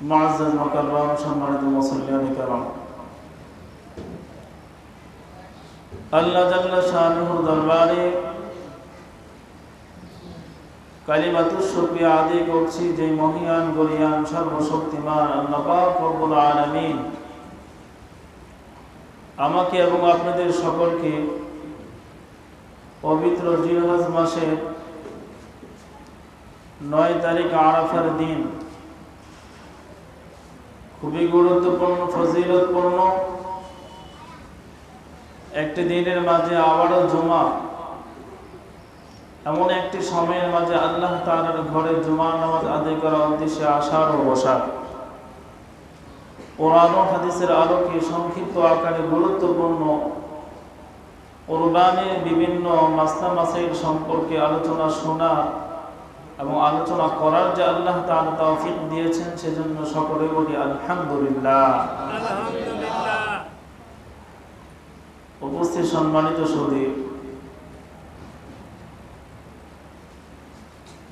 মুআজ্জাজ মুকাররম সম্মানিত মুসল্লিয়ান কিরাম, আল্লাহ জাল্লা শানুহুর দরবারে কালিমাতুশ শুকরিয়া আদায় করছি যে মহিয়ান গরিয়ান সর্বশক্তিমান আল্লাহ পাক রব্বুল আলামিন আমাকে এবং আপনাদের সকলকে পবিত্র জিলহজ মাসের 9 তারিখ আরাফার দিন খুবই গুরুত্বপূর্ণ ফজিলতপূর্ণ একটি দিনের মাঝে আবারও জুমা, এমন একটি সময়ের মাঝে আল্লাহ তাআলার ঘরে জুমার নামাজ আদায় করার উদ্দেশ্যে আসার ও বসার কোরআন ও হাদিসের আলোকে সংক্ষিপ্ত আকারে গুরুত্বপূর্ণ কুরবানির বিভিন্ন মাসলা মাসাইল সম্পর্কে আলোচনা শোনা এবং আলোচনা করার যে আল্লাহ তাআলা তৌফিক দিয়েছেন, সেজন্য সকলে বলি আলহামদুলিল্লাহ। উপস্থিত সম্মানিত সুধী,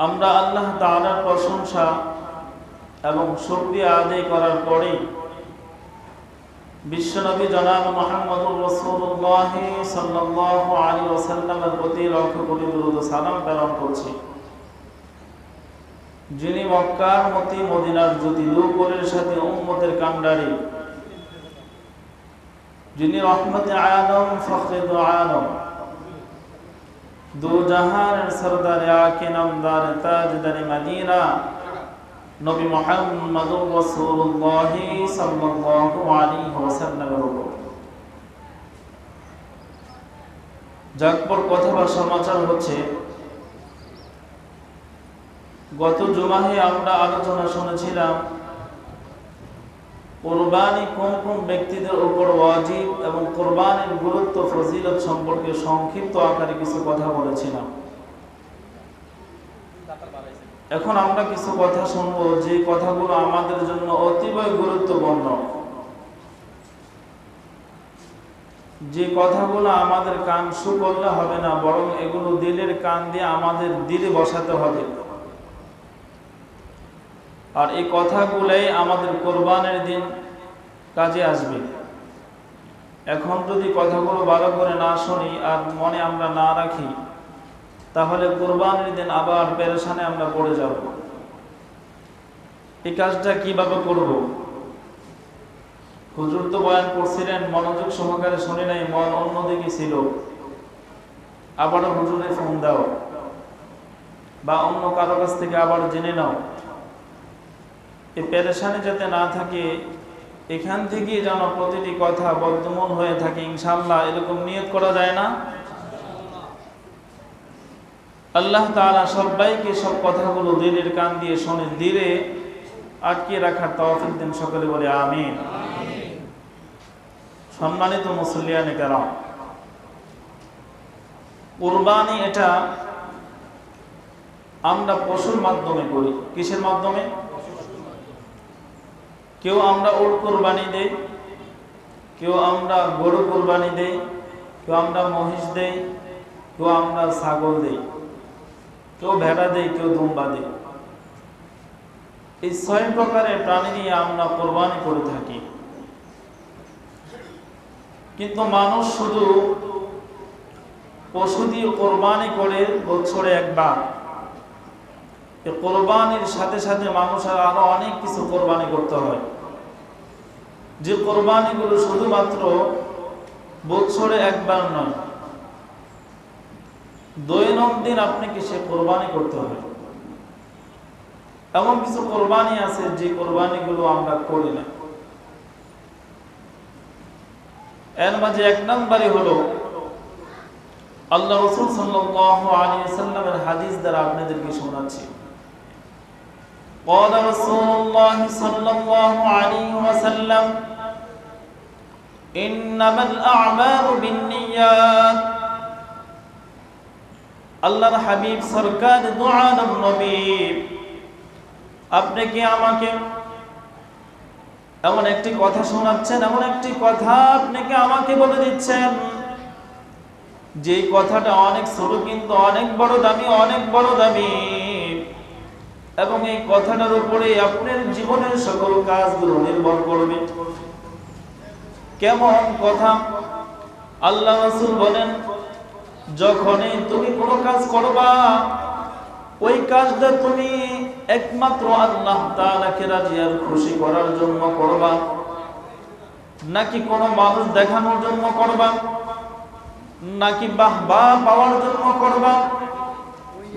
আমরা আল্লাহ তাআলার প্রশংসা এবং শুকরিয়া আদায় করার পরে বিশ্বনবী জনাব মুহাম্মদুর রাসূলুল্লাহ সাল্লাল্লাহু আলাইহি ওয়াসাল্লামের প্রতি লক্ষ কোটি দরুদ ও সালাম প্রেরণ করছি, যিনি মক্কার মতি মদিনার জ্যোতি নূরের সাথে উম্মতের কান্ডারি, যিনি রহমতে আলম ফখরে দো আলম দু জাহানের সরদারে আকে নামদার তাজদারে মদিনা নবী মুহাম্মদুর রাসূলুল্লাহ সাল্লাল্লাহু আলাইহি ওয়াসাল্লামের উপর যাকপর কথা বা সমাচার হচ্ছে, গত জুমাহে আমরা আলোচনা শুনেছিলাম কুরবানি কোন কোন ব্যক্তিদের উপর ওয়াজিব এবং কুরবানির গুরুত্ব ফজিলত সম্পর্কে সংক্ষিপ্ত আকারে কিছু কথা বলেছিলাম। এখন আমরা কিছু কথা শুনব যে কথাগুলো আমাদের জন্য অতীবই গুরুত্বপূর্ণ, যে কথাগুলো আমাদের কান শু করলে হবে না, বরং এগুলো দিলের কান দিয়ে আমাদের দিলে বসাতে হবে। আর এই কথাগুলোই আমাদের কোরবানির দিন কাজে আসবে। এখন যদি কথাগুলো ভালো করে না শুনি আর মনে আমরা না রাখি, তাহলে কোরবানির দিন আবার পেরেশানে আমরা পড়ে যাব। এই কাজটা কিভাবে করব? হুজুর তো বয়ান করছিলেন, মনোযোগ সহকারে শুনি নাই, মন অন্যদিকে ছিল। আবারও হুজুরে ফোন দাও বা অন্য কারো কাছ থেকে আবার জেনে নাও। এই পেরেশানি যাতে না থাকে, এখান থেকে যেন প্রতিটি কথা বদ্ধমূল হয়ে থাকে ইনশাআল্লাহ, এরকম নিয়ত করা যায় না? আল্লাহ তাআলা সবাইকে সব কথাগুলো দিলের কান দিয়ে শুনে দিলে আটকে রাখার তৌফিক দেন, সকলে বলে আমিন। সম্মানিত মুসল্লিয়ান কিরাম, কুরবানি এটা আমরা পশুর মাধ্যমে করি। কিসের মাধ্যমে? কেউ আমরা উট কুরবানি দেই, কেউ আমরা গরু কুরবানি দেই, কেউ আমরা মহিষ দেই, কেউ আমরা ছাগল দেই, কেউ ভেড়া দেই, কেউ দুম্বা দেই। এই 6 প্রকারের প্রাণী নিয়ে আমরা কুরবানি করে থাকি। কিন্তু মানুষ শুধু পশু দিয়ে কুরবানি করে বছরে একবার। এই কুরবানির সাথে সাথে মানুষের আরো অনেক কিছু কুরবানি করতে হয়, যে কুরবানিগুলো শুধুমাত্র বছরে একবার নয়, দৈনন্দিন আপনাকে সে কুরবানি করতে হবে। এমন কিছু কুরবানি আছে যে কুরবানিগুলো আমরা করি না। এর মাঝে 1 নম্বরে হলো আল্লাহ রাসূল সাল্লাল্লাহু আলাইহি ওয়াসাল্লামের হাদিস দ্বারা আপনাদেরকে শোনাচ্ছি। قال رسول الله صلى الله عليه وسلم إنما الأعمال بالنيات। আল্লাহর হাবিব সরকার দু আলম নবী আপনি কি আমাকে এমন একটি কথা শোনাচ্ছেন, এমন একটি কথা আপনাকে আমাকে বলে দিচ্ছেন যে কথাটা অনেক ছোট কিন্তু অনেক বড় দামি, অনেক বড় দামি। এবং এই কথাটার উপরে আপনার জীবনের সকল কাজগুলো নির্ভর করবে। কেমন কথা? আল্লাহ রাসূল বলেন, যখনই তুমি কোনো কাজ করবা, ওই কাজটা তুমি একমাত্র আল্লাহ তাআলাকে রাজি আর খুশি করার জন্য করবা, নাকি কোনো মানুষ দেখানোর জন্য করবা, নাকি বাহবা পাওয়ার জন্য করবা,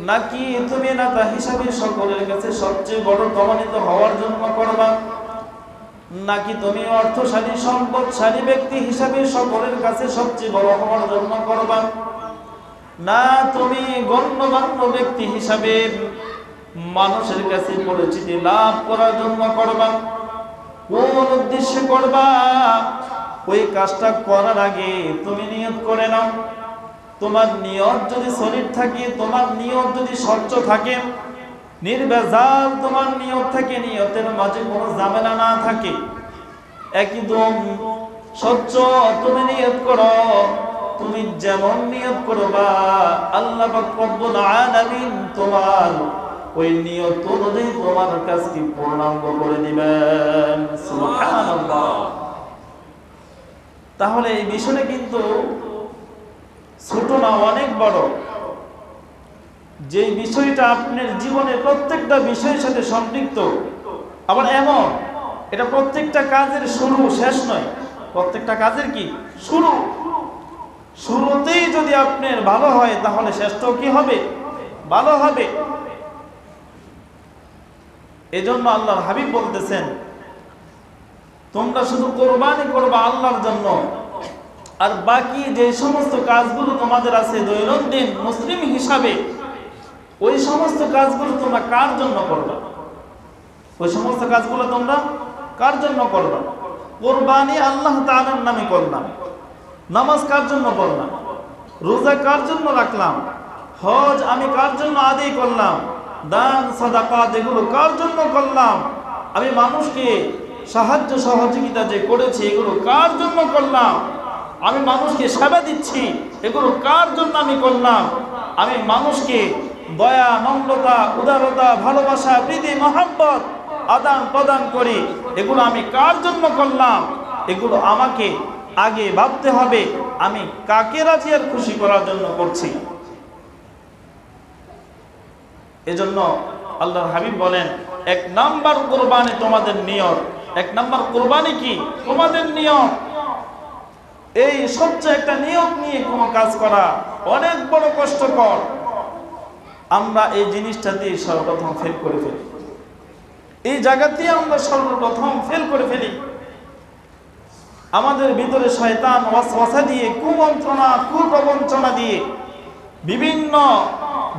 নাকি তুমি নেতা হিসাবে সকলের কাছে সবচেয়ে বড় প্রমাণিত হওয়ার জন্য করবা, নাকি তুমি অর্থশালী সম্পদশালী ব্যক্তি হিসাবে সকলের কাছে সবচেয়ে বড় হওয়ার জন্য করবা, না তুমি গণ্যমান্য ব্যক্তি হিসাবে মানুষের কাছে পরিচিতি লাভ করার জন্য করবা? কোন উদ্দেশ্যে করবা? ওই কাজটা করার আগে তুমি নিয়ত করে নাও। তোমার নিয়ত যদি সলিড থাকে, তোমার নিয়ত যদি স্বচ্ছ থাকে, নির্ভেজাল তোমার নিয়ত থাকে, নিয়তের মাঝে কোনো ঝামেলা না থাকে, একদম স্বচ্ছ তুমি নিয়ত করো, তুমি যেমন নিয়ত করবা আল্লাহ পাক রব্বুল আলামিন তোমার ওই নিয়ত অনুযায়ী তোমার কাজকে পূর্ণাঙ্গ করে দিবেন। সুবহানাল্লাহ। তাহলে এই বিষয়টা কিন্তু ছোট না, অনেক বড়। যে বিষয়টা আপনার জীবনের প্রত্যেকটা বিষয়ের সাথে সম্পৃক্ত, আবার এমন এটা প্রত্যেকটা কাজের শুরু, শেষ নয়। প্রত্যেকটা কাজের কি শুরু? শুরুতেই যদি আপনার ভালো হয়, তাহলে শেষটাও কি হবে? ভালো হবে। এজন্য আল্লাহর হাবিব বলতেছেন, তোমরা শুধু কোরবানি করবা আল্লাহর জন্য, আর বাকি যে সমস্ত কাজগুলো তোমাদের আছে দৈনন্দিন মুসলিম হিসাবে, ওই সমস্ত কাজগুলো তোমরা কার জন্য করবা? ওই সমস্ত কাজগুলো তোমরা কার জন্য করবা? কোরবানি আল্লাহ তাআলার নামে করলাম, নামাজ কার জন্য পড়লাম, রোজা কার জন্য রাখলাম, হজ আমি কার জন্য আদায় করলাম, দান সাদাকা যেগুলো কার জন্য করলাম, আমি মানুষকে সাহায্য সহযোগিতা যে করেছি এগুলো কার জন্য করলাম, আমি মানুষকে সেবা দিচ্ছি এগুলো কার জন্য আমি করলাম, আমি মানুষকে দয়া নম্রতা উদারতা ভালোবাসা প্রীতি মহব্বত আদান প্রদান করি এগুলো আমি কার জন্য করলাম, এগুলো আমাকে আগে ভাবতে হবে আমি কাকে রাজি আর খুশি করার জন্য করছি। এজন্য আল্লাহর হাবিব বলেন, এক নাম্বার কুরবানি তোমাদের নিয়ত। এক নাম্বার কুরবানি কি? তোমাদের নিয়ত। এই সবচেয়ে একটা নিয়ত নিয়ে কোনো কাজ করা অনেক বড় কষ্টকর। আমরা এই জিনিসটাতে সর্বপ্রথম ফেল করে ফেলি, এই জায়গাতে আমরা সর্বপ্রথম ফেল করে ফেলি। আমাদের ভিতরে শয়তান ওয়াসওয়াসা দিয়ে, কুমন্ত্রণা কুপ্রবঞ্চনা দিয়ে বিভিন্ন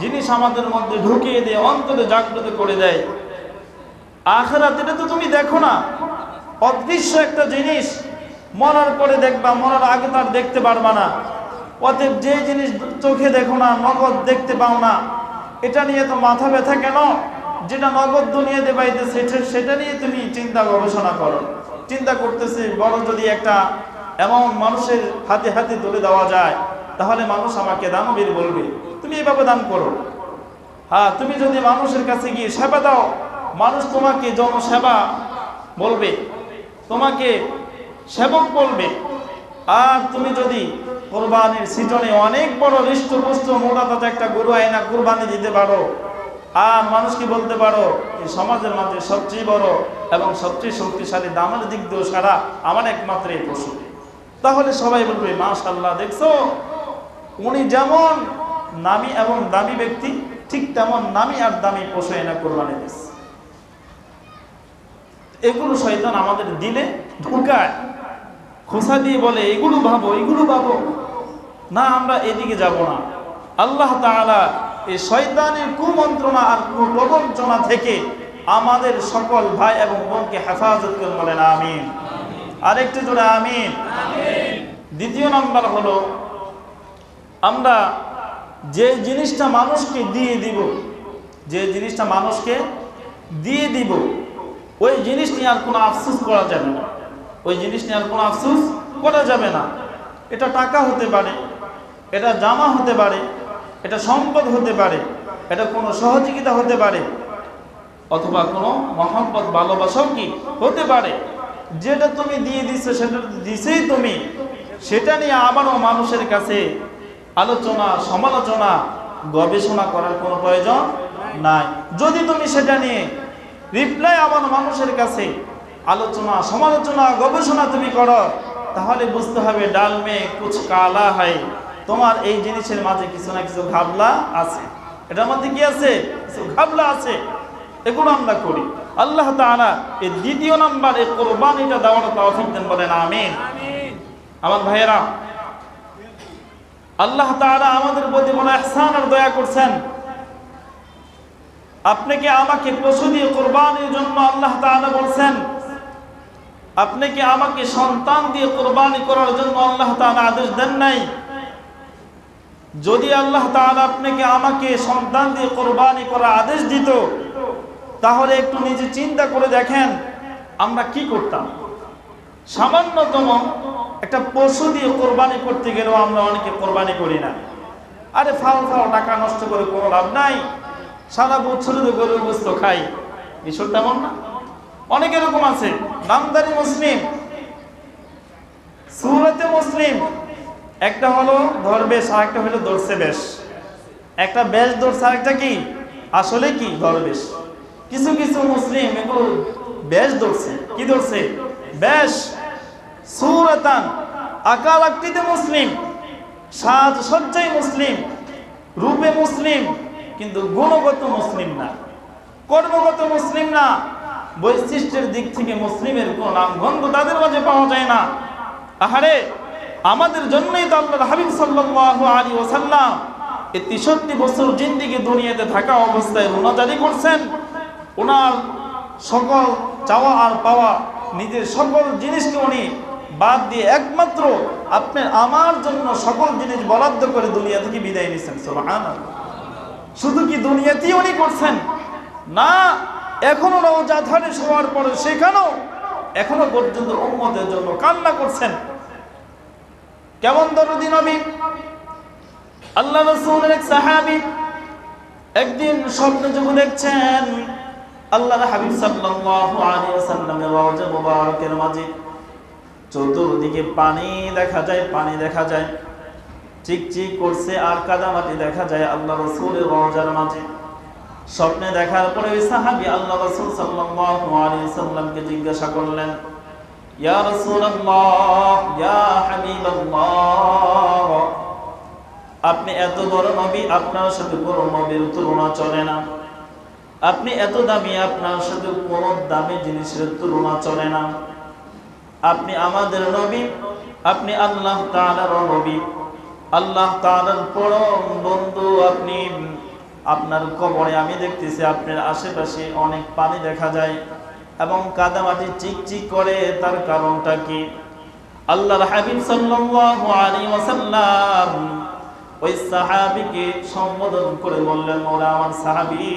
জিনিস আমাদের মধ্যে ঢুকিয়ে দিয়ে অন্তরে জাগ্রত করে দেয়। আখিরাত এটা তো তুমি দেখো না, অদৃশ্য একটা জিনিস, মরার পরে দেখবা, মরার আগে তার দেখতে পারবা না। অতএব যে জিনিস চোখে দেখো না, নগদ দেখতে পাও না, এটা নিয়ে তো মাথা ব্যথা কেন? যেটা নগদ দুনিয়াতে পাইতেছে সেটা নিয়ে তুমি চিন্তা গবেষণা করো। চিন্তা করতেছে বড় যদি একটা এমন মানুষের হাতে হাতে তুলে দেওয়া যায়, তাহলে মানুষ আমাকে দানবীর বলবে, তুমি এইভাবে দান করো। হ্যাঁ, তুমি যদি মানুষের কাছে গিয়ে সেবা দাও, মানুষ তোমাকে জনসেবা বলবে, তোমাকে সেবক বলবে। আর তুমি যদি কোরবানির সিজনে অনেক বড় হৃষ্টপুষ্ট মোটা তাজা একটা গরু আয়না কোরবানি দিতে পারো, আর মানুষকে বলতে পারো এই সমাজের মাঝে সবচেয়ে বড় এবং সবচেয়ে শক্তিশালী, দামের দিক দিয়েও সারা আমার একমাত্র এই পশু, তাহলে সবাই বলবে মাশাআল্লাহ, দেখছো উনি যেমন নামী এবং দামি ব্যক্তি, ঠিক তেমন নামী আর দামি পশু এনে কোরবানি দিচ্ছে। এগুলো শয়তান আমাদের দিলে ঢুকায়, খোসা দিয়ে বলে এগুলো ভাবো, এগুলো ভাবো না, আমরা এদিকে যাব না। আল্লাহ তাআলা এই শয়তানের কুমন্ত্রণা আর কুপ্রবঞ্চনা থেকে আমাদের সকল ভাই এবং বোনকে হেফাজত করুন, বলেন আমিন। আরেকটু জোরে আমিন। দ্বিতীয় নাম্বার হলো, আমরা যে জিনিসটা মানুষকে দিয়ে দিব, যে জিনিসটা মানুষকে দিয়ে দিব, ওই জিনিস নিয়ে আর কোনো আফসোস করা যাবে না। ওই জিনিস নিয়ে আর কোনো আফসোস করা যাবে না। এটা টাকা হতে পারে, এটা জামা হতে পারে, এটা সম্পদ হতে পারে, এটা কোনো সহযোগিতা হতে পারে। অথবা কোনো মহব্বত ভালোবাসাও কি হতে পারে। যেটা তুমি দিয়ে দিচ্ছ সেটা দিছেই তুমি, সেটা নিয়ে আবারও মানুষের কাছে আলোচনা সমালোচনা গবেষণা করার কোনো প্রয়োজন নাই। যদি তুমি সেটা নিয়ে রিপ্লাই আবার মানুষের কাছে আলোচনা সমালোচনা গবেষণা তুমি করো, তাহলে বুঝতে হবে ডাল মে কুছ কালা হয়, তোমার এই জিনিসের মাঝে কিছু না কিছু ঘাবলা আছে, এটার মধ্যে কি আছে, কিছু ঘাবলা আছে। এগুলো আমরা করি। আল্লাহ তাআলা এই দ্বিতীয় নাম্বার এই কুরবানিটা দেওয়ার তৌফিক দেন, বলেন আমিন। আমার ভাইয়েরা, আল্লাহ তাআলা আমাদের প্রতি বড় ইহসান আর দয়া করছেন। আপনাকে আমাকে পশু দিয়ে কুরবানির জন্য আল্লাহ তাআলা বলছেন, আপনাকে আমাকে সন্তান দিয়ে কুরবানি করার জন্য আল্লাহ তাআলা আদেশ দেন নাই। যদি আল্লাহ তাআলা আপনাকে আমাকে সন্তান দিয়ে কুরবানি করার আদেশ দিত, তাহলে একটু নিজে চিন্তা করে দেখেন আমরা কি করতাম। সামান্যতম একটা পশু দিয়ে কোরবানি করতে গেলেও আমরা অনেকে কোরবানি করি না। আরে ফাও ফাও টাকা নষ্ট করে কোনো লাভ নাই, সারা বছর তো গরুর গোশত খাই, বিষয়টা তেমন না। অনেক এরকম আছে, নামদারি মুসলিম, সুরতে মুসলিম, একটা হলো ধরবেশ আর একটা হলো দর্শে বেশ। একটা বেশ ধরছে আর একটা কি আসলে কি ধরবেশ। কিছু কিছু মুসলিম এগুলো বেশ ধরছে, কি ধরছে, বেশ। সুরাতান, আকার আকৃতি মুসলিম, সাজসজ্জায় মুসলিম, রূপে মুসলিম, কিন্তু গুণগত মুসলিম না, কর্মগত মুসলিম না, বৈশিষ্ট্যের দিক থেকে মুসলিমের কোন নামগন্ধ তাদের মাঝে পাওয়া যায় না। আহারে, আমাদের জন্যই তো আল্লাহর হাবিব সাল্লাল্লাহু আলাইহি ওয়াসাল্লাম এই 63 বছর জিন্দেগি দুনিয়াতে থাকা অবস্থায় রুনা জারি করছেন। ওনার সকল চাওয়া আর পাওয়া, নিজের সকল জিনিসকে উনি বাদ দিয়ে একমাত্র আপনি আমার জন্য সকল জিনিস বরাদ্দ করে দুনিয়া থেকে বিদায় নিচ্ছেন। সুবহানাল্লাহ। শুধু কি দুনিয়াতেই উনি করছেন না, এখনো রওজা ধারে শোয়ার পরে সেখানেও এখনো পর্যন্ত উম্মতের জন্য কান্না করছেন। কেমন দরদি নবী! আল্লাহ রাসূলের এক সাহাবী একদিন স্বপ্নে যখন দেখছেন আল্লাহর হাবিব সাল্লাল্লাহু আলাইহি ওয়াসাল্লামের রওজা মুবারকের মাঝে চতুর্দিকে পানি দেখা যায়, পানি দেখা যায়, চিকচিক করছে আর কাদামাটি দেখা যায় আল্লাহ রাসূলের রওজার মাঝে। স্বপ্নে দেখার পরে ওই সাহাবী আল্লাহ রাসূল সাল্লাল্লাহু আলাইহি ওয়াসাল্লামকে জিজ্ঞাসা করলেন, ইয়া রাসূলুল্লাহ, ইয়া হাবিবাল্লাহ, আপনি এত বড় নবী, আপনার সাথে বড় নবীর তুলনা চলে না। আপনি এত দামি, আপনার সাথে কোন দামি জিনিসের তুলনা চলে না। আপনি আমাদের নবী, আপনি আল্লাহ তাআলার নবী, আল্লাহ তাআলার পরম বন্ধু। আপনি, আপনার কবরে আমি দেখতেছি আপনার আশেপাশে অনেক পানি দেখা যায় এবং কাদামাটি চিকচিক করে, তার কারণটা কি? আল্লাহর হাবিব সাল্লাল্লাহু আলাইহি ওয়াসাল্লাম ওই সাহাবীকে সম্বোধন করে বললেন, ওরা আমার সাহাবী,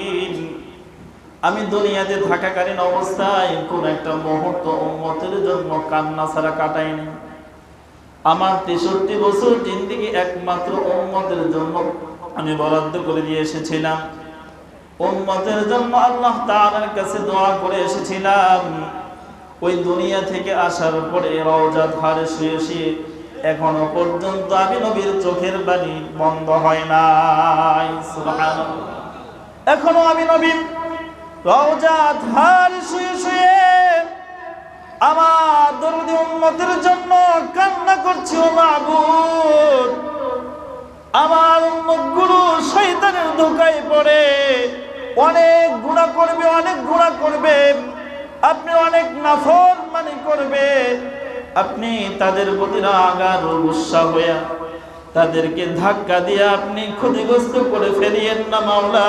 আমি দুনিয়াতে থাকাকালীন অবস্থায় কোন একটা মুহূর্ত উম্মতের জন্য কান্না ছাড়া কাটাইনি। আমার 63 বছর জিন্দেগি একমাত্র উম্মতের জন্য আমি বরাদ্দ করে দিয়ে এসেছিলাম। উম্মতের জন্য আল্লাহ তাআলার কাছে দোয়া করে এসেছিলাম। ওই দুনিয়া থেকে আসার পরে রওজা ধারে শুয়ে শুয়ে এখনো পর্যন্ত আমি নবীর চোখের পানি বন্ধ হয় নাই। সুবহানাল্লাহ। এখনো আমি নবী রওজা ধারে শুয়ে শুয়ে আমার দরদি উম্মতের জন্য কান্না করছি। ও মাবুদ, আমার উম্মতগুলো শয়তানের ধোঁকায় পড়ে অনেক গুনাহ করবে, অনেক গুনাহ করবে, আপনি অনেক নাফরমানি করবে, আপনি তাদের প্রতি রাগার গুসা হইয়া তাদেরকে ধাক্কা দিয়ে আপনি ক্ষতিগ্রস্ত করে ফেলিয়েন না মাওলা।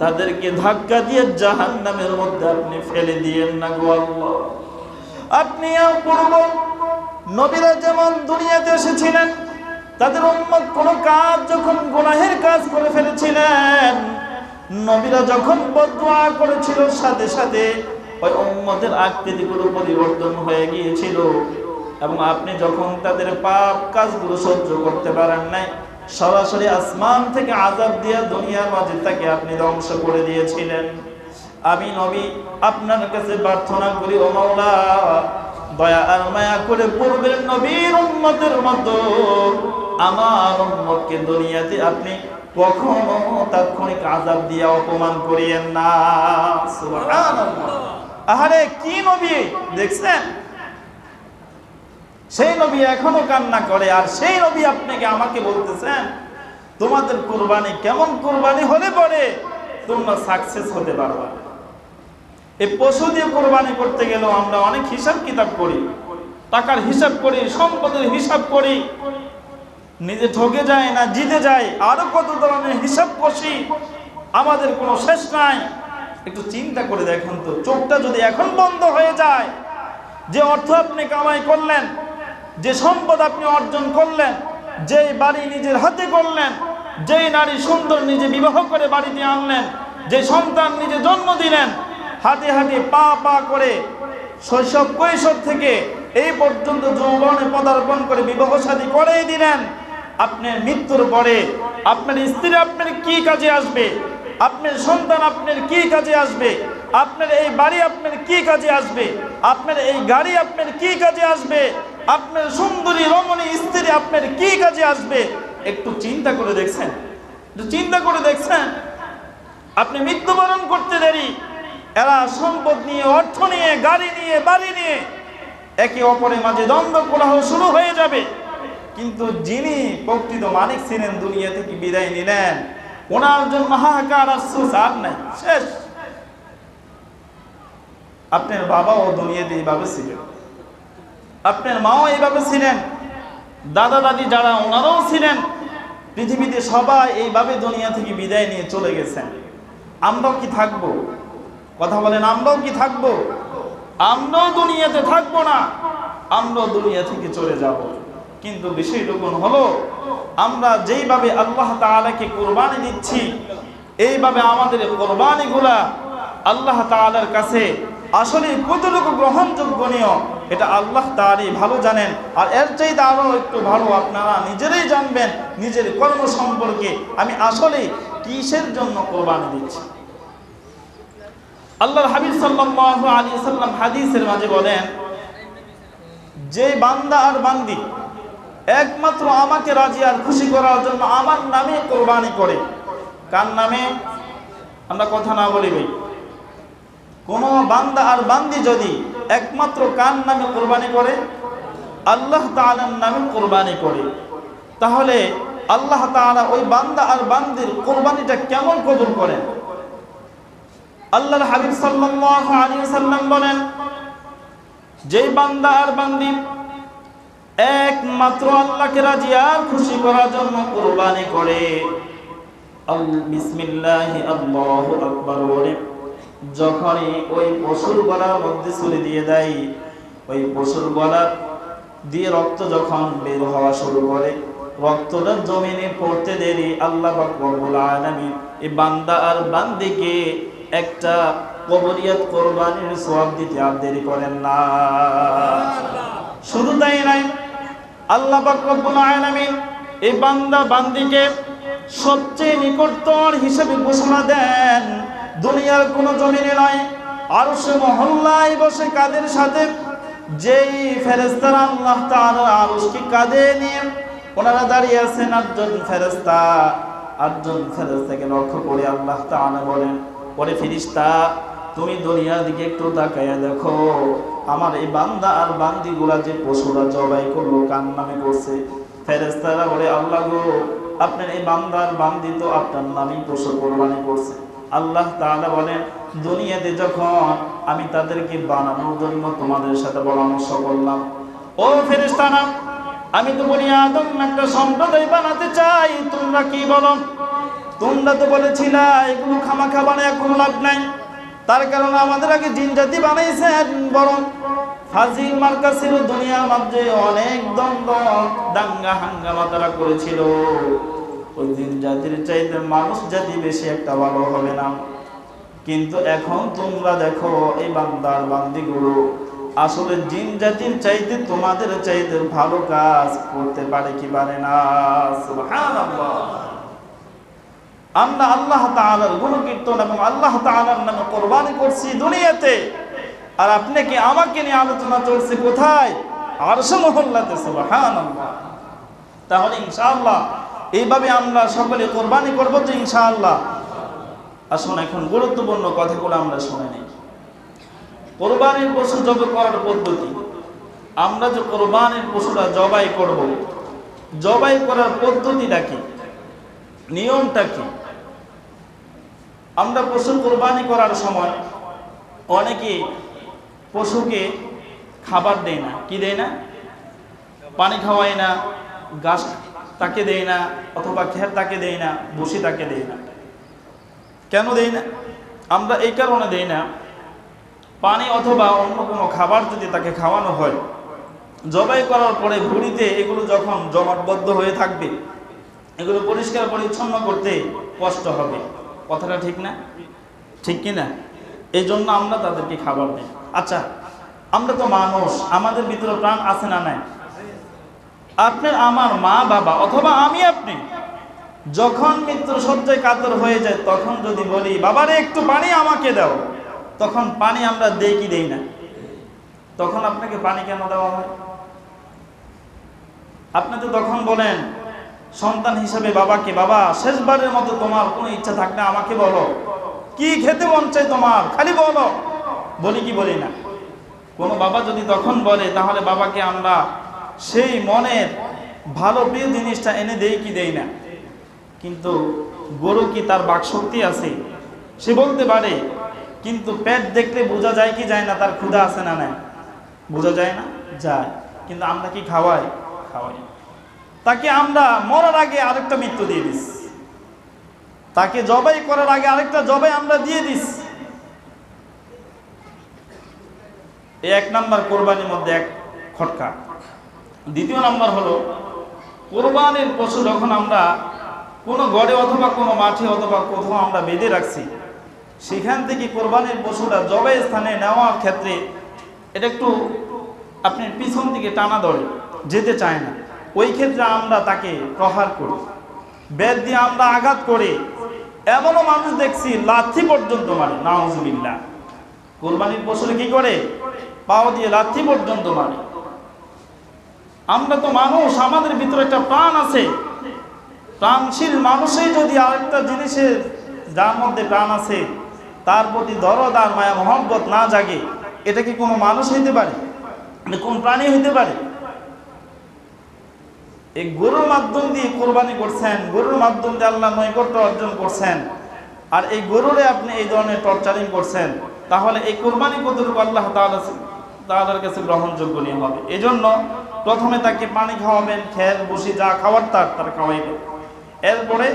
তাদেরকে ধাক্কা দিয়ে জাহান্নামের মধ্যে আপনি ফেলে দিয়েন না গো আল্লাহ। আপনি পূর্ব নবীরা যেমন দুনিয়াতে এসেছিলেন, তাদের উম্মত কোন কাজ যখন গুনাহের কাজ করে ফেলেছিলেন, নবীরা যখন বদদুয়া করেছিল সাথে সাথে ওই উম্মতের আকৃতিগুলো পরিবর্তন হয়ে গিয়েছিল। এবং আপনি যখন তাদের পাপ কাজগুলো সহ্য করতে পারেন নাই, সরাসরি আসমান থেকে আযাব দিয়ে দুনিয়ার মাঝে তাকে আপনি ধ্বংস করে দিয়েছিলেন। আমি নবী আপনার কাছে প্রার্থনা করি, ও মাওলা দয়া আর মায়া করে পূর্বের নবীর উম্মতের মতো আমার উম্মতকে দুনিয়াতে আপনি কখনো তাৎক্ষণিক আযাব দিয়ে অপমান করিয়েন না। সুবহানাল্লাহ। আহারে কি নবী দেখছেন, সেই নবী এখনো কান্না করে, আর সেই নবী আপনাকে আমাকে বলতেছেন তোমাদের কুরবানি কেমন কুরবানি হলে পরে তোমরা সাকসেস হতে পারবা। এই পশু দিয়ে কুরবানি করতে গেলেও আমরা অনেক হিসাব কিতাব করি, টাকার হিসাব করি, সম্পদের হিসাব করি, নিজে ঠকে যায় না জিতে যায়, আরো কত ধরনের হিসাব কষি, আমাদের কোনো শেষ নাই। একটু চিন্তা করে দেখুন তো, চোখটা যদি এখন বন্ধ হয়ে যায়, যে অর্থ আপনি কামাই করলেন, যে সম্পদ আপনি অর্জন করলেন, যেই বাড়ি নিজের হাতে করলেন, যেই নারী সুন্দর নিজে বিবাহ করে বাড়িতে আনলেন, যে সন্তান নিজে জন্ম দিলেন, হাতে হাতে পা পা করে শৈশব কৈশোর থেকে এই পর্যন্ত যৌবনে পদার্পণ করে বিবাহ শাদী করেই দিলেন, আপনার মৃত্যুর পরে আপনার স্ত্রী আপনার কি কাজে আসবে, আপনার সন্তান আপনার কি কাজে আসবে, আপনার এই বাড়ি আপনার কি কাজে আসবে, আপনার এই গাড়ি আপনার কি কাজে আসবে, আপনার সুন্দরী রমণী স্ত্রী আপনার কি কাজে আসবে, একটু চিন্তা করে দেখছেন? একটু চিন্তা করে দেখছেন? আপনি মৃত্যুবরণ করতে দেরি, এরা সম্পদ নিয়ে, অর্থ নিয়ে, গাড়ি নিয়ে, বাড়ি নিয়ে একে অপরের মাঝে দ্বন্দ্ব কোলাহল শুরু হয়ে যাবে। কিন্তু যিনি প্রকৃত মালিক ছিলেন, দুনিয়া থেকে বিদায় নিলেন, ওনার জন্য হাহাকার আফসোস আর নাই, শেষ। আপনার বাবাও দুনিয়াতে এইভাবে ছিলেন, আপনার মাও এইভাবে ছিলেন, দাদা দাদি যারা ওনারাও ছিলেন, পৃথিবীতে সবাই এইভাবে দুনিয়া থেকে বিদায় নিয়ে চলে গেছেন। আমরাও কি থাকবো? কথা বলেন, আমরাও কি থাকবো? আমরাও দুনিয়াতে থাকবো না, আমরাও দুনিয়া থেকে চলে যাব। কিন্তু বিষয়টুকু হলো, আমরা যেইভাবে আল্লাহ তাআলাকে কুরবানি দিচ্ছি, এইভাবে আমাদের কুরবানিগুলা আল্লাহ তাআলার কাছে আসলে কতটুকু গ্রহণযোগ্য এটা আল্লাহ তাআলাই ভালো জানেন। আর এর চাইতে আরো একটু ভালো আপনারা নিজেরাই জানবেন নিজের কর্ম সম্পর্কে, আমি আসলে কিসের জন্য কুরবানি দিচ্ছি। আল্লাহর হাবিব সাল্লাল্লাহু আলাইহি ওয়াসাল্লাম হাদিসের মাঝে বলেন, যে বান্দা আর বান্দি একমাত্র আমাকে রাজি আর খুশি করার জন্য আমার নামে কুরবানি করে। কার নামে? আমরা কথা না বলি ভাই, কোন বান্দা আর বান্দি যদি একমাত্র কার নামে কুরবানি করে? আল্লাহ তাআলার নামে কুরবানি করে, তাহলে আল্লাহ তাআলা ওই বান্দা আর বান্দির কুরবানিটা কেমন কবুল করেন? আল্লাহর হাবিব সাল্লাল্লাহু আলাইহি ওয়াসাল্লাম বলেন, যেই বান্দা আর বান্দি একমাত্র আল্লাহকে রাজি আর খুশি করার জন্য কুরবানি করে, বিসমিল্লাহি আল্লাহু আকবার বলে যখনই ওই পশুর গলার মধ্যে ছুরি দিয়ে দেয়, ওই পশুর গলা দিয়ে রক্ত যখন বের হওয়া শুরু করে, রক্তটা জমিনে পড়তে দেরি আল্লাহ পাক রব্বুল আলামিন এই বান্দা আর বান্দিকে একটা কবরিয়ত কুরবানির সওয়াব দিতে আর দেরি করেন না। শুধু তাই নয়, আল্লাহ পাক রব্বুল আলামিন এই বান্দা বান্দিকে সবচেয়ে নিকটতর হিসেবে ঘোষণা দেন, দুনিয়ার কোনো জমিনে নয়, আরশে মহল্লায় বসে কাদের সাথে? যেই ফেরেশতারা আল্লাহ তাআলার আরশকে কাঁধে নিয়ে ওনারা দাঁড়িয়ে আছেন, আটজন ফেরেশতাকে লক্ষ্য করে আল্লাহ তাআলা বলেন, ওরে ফেরেশতা, তুমি দুনিয়ার দিকে একটু তাকায়া দেখো, আমার এই বান্দা আর বান্দিগুলা যে পশুরা জবাই করলো কার নামে করছে? ফেরেশতারা বলে, আল্লাহ গো, আপনার এই বান্দা আর বান্দি তো আপনার নামেই পশু কোরবানি করছে। আল্লাহ তাআলা বলেন, দুনিয়াতে যখন আমি তাদেরকে বানানোর জন্য তোমাদের সাথে পরামর্শ করলাম, ও ফেরেশতারা, আমি তো বনি আদম একটা সম্প্রদায় বানাতে চাই, তোমরা কি বলো? তোমরা তো বলেছিলা এগুলো খামাখা বানায় কোনো লাভ নাই, তার কারণে আমাদের আগে জিন জাতি বানাইছেন, বরং ফাজিল মার্কা ছিল, দুনিয়ার মধ্যে অনেক দ্বন্দ্ব দাঙ্গা হাঙ্গামা তারা করেছিল, ওই জিন জাতির চাইতে মানুষ জাতি বেশি একটা ভালো হবে না। কিন্তু এখন তোমরা দেখো এই বান্দার বান্দিগুলো আসলে জিন জাতির চাইতে তোমাদের চাইতে ভালো কাজ করতে পারে কি পারে না? সুবহানাল্লাহ। আমরা আল্লাহ তাআলার গুণকীর্তন এবং আল্লাহ তাআলার নামে কোরবানি করছি দুনিয়াতে, আর আপনি কি আমাকে নিয়ে আলোচনা চলছে কোথায়? আরশ মহল্লাতে। সুবহানাল্লাহ। তাহলে ইনশাআল্লাহ এইভাবে আমরা সকলে কোরবানি করব তো ইনশাআল্লাহ। আসুন এখন গুরুত্বপূর্ণ কথাগুলো আমরা শুনে নিই। কোরবানির পশু জবাই করার পদ্ধতি। আমরা যে কোরবানির পশুটা জবাই করব, জবাই করার পদ্ধতিটা কি, নিয়মটা কি? আমরা পশু কোরবানি করার সময় অনেকে পশুকে খাবার দেয় না। কি দেয় না? পানি খাওয়ায় না, ঘাস তাকে দেয় না, অথবা খের তাকে দেয় না, ভুসি তাকে দেয় না। কেন দেয় না? আমরা এই কারণে দেই না, পানি অথবা অন্য কোনো খাবার যদি তাকে খাওয়ানো হয়, জবাই করার পরে ভুঁড়িতে এগুলো যখন জমাটবদ্ধ হয়ে থাকবে, এগুলো পরিষ্কার পরিচ্ছন্ন করতে কষ্ট হবে। কথাটা ঠিক না? ঠিক কি না? এই জন্য আমরা তাদেরকে খাবার দিই। আচ্ছা, আমরা তো মানুষ, আমাদের ভিতরে প্রাণ আছে না নাই? আপনার আমার মা বাবা অথবা আমি আপনি যখন মৃত্যুর শয্যায় কাতর হয়ে যায়, তখন যদি বলি বাবারে একটু পানি আমাকে দাও, তখন পানি আমরা দেই কি দেই না? তখন আপনাকে পানি কেন দেওয়া হয়? আপনি তো তখন বলেন সন্তান হিসেবে বাবাকে, বাবা শেষবারের মতো তোমার কোনো ইচ্ছা থাকলে আমাকে বলো, কি খেতে মন চাই তোমার, খালি বলো। বলি কি বলি না? কোনো বাবা যদি তখন বলে, তাহলে বাবাকে আমরা সেই মনের ভালো প্রিয় জিনিসটা এনে দেই কি দেই না? কিন্তু গরু কি তার বাকশক্তি আছে? সে বলতে পারে, কিন্তু পেট দেখলে বোঝা যায় কি যায় না তার ক্ষুধা আছে না নাই? বোঝা যায় না? যায়। কিন্তু আমরা কি খাওয়াই? খাওয়াই। তাকে আমরা মরার আগে আরেকটা মৃত্যু দিয়ে দিস, তাকে জবাই করার আগে আরেকটা জবাই আমরা দিয়ে দিস। এই এক নাম্বার কোরবানির মধ্যে এক খটকা। দ্বিতীয় নাম্বার হলো, কোরবানির পশু যখন আমরা কোনো গড়ে অথবা কোনো মাঠে অথবা কোথাও আমরা বেঁধে রাখছি, সেখান থেকে কোরবানির পশুটা জবাই স্থানে নেওয়ার ক্ষেত্রে এটা একটু আপনি পিছন দিকে টানা ধরে, যেতে চায় না। ওই ক্ষেত্রে আমরা তাকে প্রহার করি, বেত দিয়ে আমরা আঘাত করে। এমনও মানুষ দেখছি লাথি পর্যন্ত মারে, নাউজুবিল্লাহ। কোরবানির পশুরে কি করে? পাও দিয়ে লাথি পর্যন্ত মারে। আমরা তো মানুষ, আমাদের ভিতরে একটা প্রাণ আছে। প্রাণশীল মানুষই যদি আরেকটা জিনিসের যার মধ্যে প্রাণ আছে তার প্রতি দরদ আর মায়া মহব্বত না জাগে, এটা কি কোনো মানুষ হইতে পারে? কোন প্রাণী হইতে পারে? এই গরুর মাধ্যম দিয়ে কোরবানি করছেন, গরুর মাধ্যম দিয়ে আল্লাহ নৈকট্য অর্জন করছেন, আর এই গরুরে আপনি এই ধরনের টর্চারিং করছেন, তাহলে এই কোরবানি কতটুকু আল্লাহ তাআলার কাছে গ্রহণযোগ্য নিয়ে হবে? এই জন্য প্রথমে তাকে পানি খাওয়াবেন, খের বসি যা খাওয়ার তার খাওয়াইবেন। এরপরে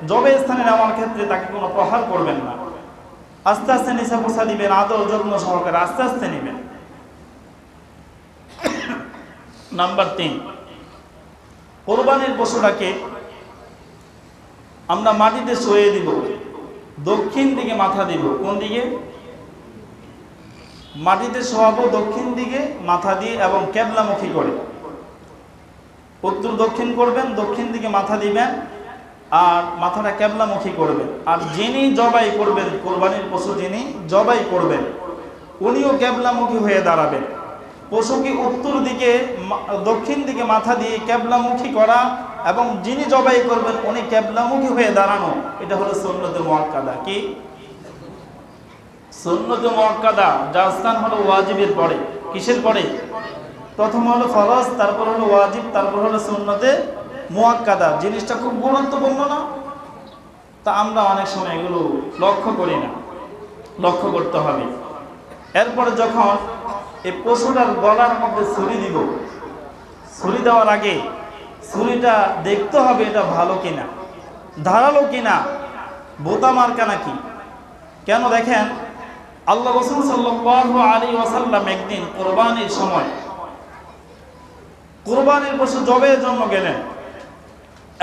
জবাই স্থানে নেওয়ার ক্ষেত্রে তাকে কোনো প্রহার করবেন না, আস্তে আস্তে নিচে পোষা দিবেন, আদর যত্ন সহকারে আস্তে আস্তে নেবেন। নাম্বার 3, কোরবানির পশুটাকে আমরা মাটিতে শুয়ে দিব, দক্ষিণ দিকে মাথা দিব। কোন দিকে? মাটিতে শোয়াবো দক্ষিণ দিকে মাথা দিয়ে এবং কেবলামুখী করে। উত্তর দক্ষিণ করবেন, দক্ষিণ দিকে মাথা দিবেন আর মাথাটা কেবলামুখী করবেন। আর যিনি জবাই করবেন, কোরবানির পশু যিনি জবাই করবেন, উনিও কেবলামুখী হয়ে দাঁড়াবেন। পশুকে উত্তর দিকে দক্ষিণ দিকে মাথা দিয়ে কেবলামুখী করা এবং যিনি জবাই করবেন উনি কেবলামুখী হয়ে দাঁড়ানো, এটা হলো সুন্নতে মুআক্কাদা। কি সুন্নতে মুআক্কাদা? যার স্থান হলো ওয়াজিবের পরে। কিসের পরে? প্রথম হলো ফরজ, তারপর হলো ওয়াজিব, তারপর হলো সুন্নতে মুআক্কাদা। জিনিসটা খুব গুরুত্বপূর্ণ না? তা আমরা অনেক সময় এগুলো লক্ষ্য করি না, লক্ষ্য করতে হবে। এরপরে যখন এই পশুটার গলার মধ্যে ছুরি দিব, ছুরি দেওয়ার আগে ছুরিটা দেখতে হবে এটা ভালো কিনা, ধারালো কিনা, বোতা মার্কা নাকি। কেন দেখেন, আল্লাহ রাসূল সাল্লাল্লাহু আলাইহি ওয়াসাল্লাম একদিন কোরবানির সময় কোরবানির পশু জবাইয়ের জন্য গেলেন।